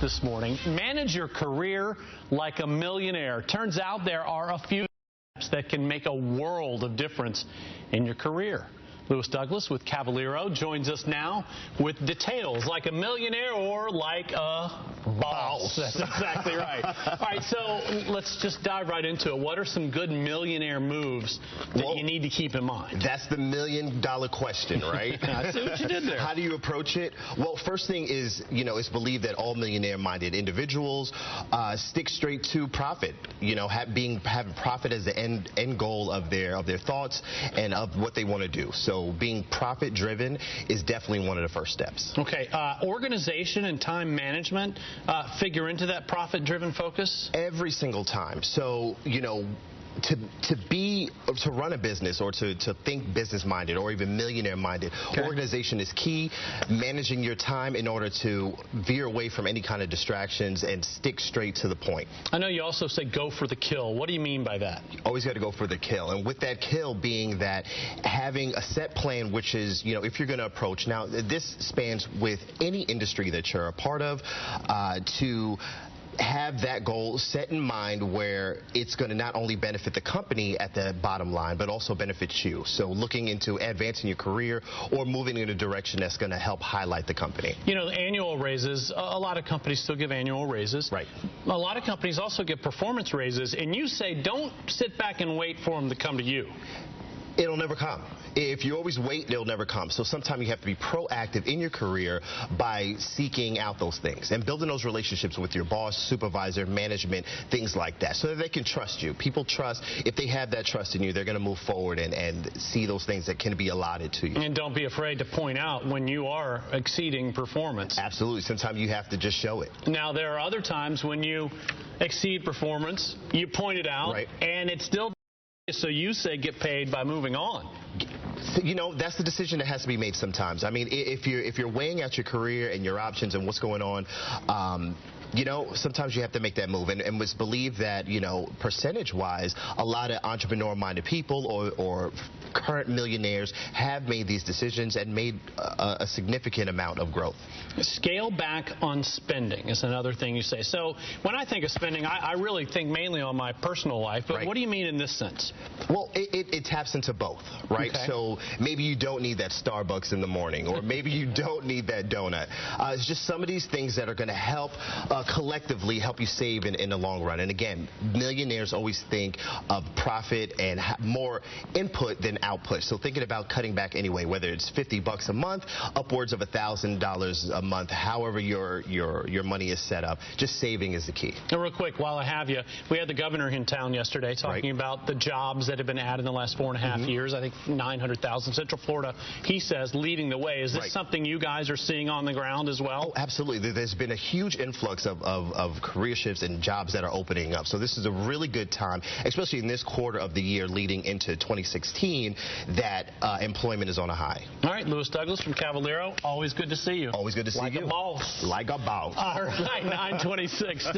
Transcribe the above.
This morning, manage your career like a millionaire. Turns out there are a few steps that can make a world of difference in your career. Louis Douglas with Kavaliro joins us now with details like a millionaire or like a boss. That's exactly right. All right, so let's just dive right into it. What are some good millionaire moves that you need to keep in mind? That's the million-dollar question, right? I see what you did there. How do you approach it? Well, first thing is, is believe that all millionaire-minded individuals stick straight to profit. Having profit as the end goal of their thoughts and of what they want to do. So being profit-driven is definitely one of the first steps. Okay, organization and time management figure into that profit-driven focus? Every single time. So, to run a business or to think business-minded or even millionaire-minded, organization is key. Managing your time in order to veer away from any kind of distractions and stick straight to the point. I know you also say go for the kill. What do you mean by that? Always got to go for the kill. And with that kill being that having a set plan, which is, if you're going to approach, now this spans with any industry that you're a part of, to have that goal set in mind where it's going to not only benefit the company at the bottom line, but also benefit you. So looking into advancing your career or moving in a direction that's going to help highlight the company. Annual raises, a lot of companies still give annual raises. Right. A lot of companies also give performance raises, and you say don't sit back and wait for them to come to you. It'll never come. If you always wait, it'll never come. So sometimes you have to be proactive in your career by seeking out those things and building those relationships with your boss, supervisor, management, things like that, so that they can trust you. People trust, if they have that trust in you, they're going to move forward and see those things that can be allotted to you. And don't be afraid to point out when you are exceeding performance. Absolutely. Sometimes you have to just show it. Now, there are other times when you exceed performance, you point it out, right, and it's still... So you say get paid by moving on. That's the decision that has to be made sometimes. I mean, if you're weighing out your career and your options and what's going on, sometimes you have to make that move. And it's believed that, percentage-wise, a lot of entrepreneur-minded people or current millionaires have made these decisions and made a significant amount of growth. Scale back on spending is another thing you say. So when I think of spending, I really think mainly on my personal life. But what do you mean in this sense? Well, it taps into both, right? Okay. So maybe you don't need that Starbucks in the morning, or maybe you don't need that donut. It's just some of these things that are going to help collectively help you save in the long run. And again, millionaires always think of profit and more input than output. So thinking about cutting back anyway, whether it's $50 a month, upwards of $1,000 a month, however your money is set up, just saving is the key. And real quick, while I have you, we had the governor in town yesterday talking about the jobs that have been added in the last 4.5 years. I think 900,000. Central Florida, he says, leading the way. Is this something you guys are seeing on the ground as well? Oh, absolutely. There's been a huge influx of career shifts and jobs that are opening up. So this is a really good time, especially in this quarter of the year leading into 2016, that employment is on a high. All right, Louis Douglas from Kavaliro, always good to see you. Always good to see you. Like a boss. Like a boss. All right, 9:26. Still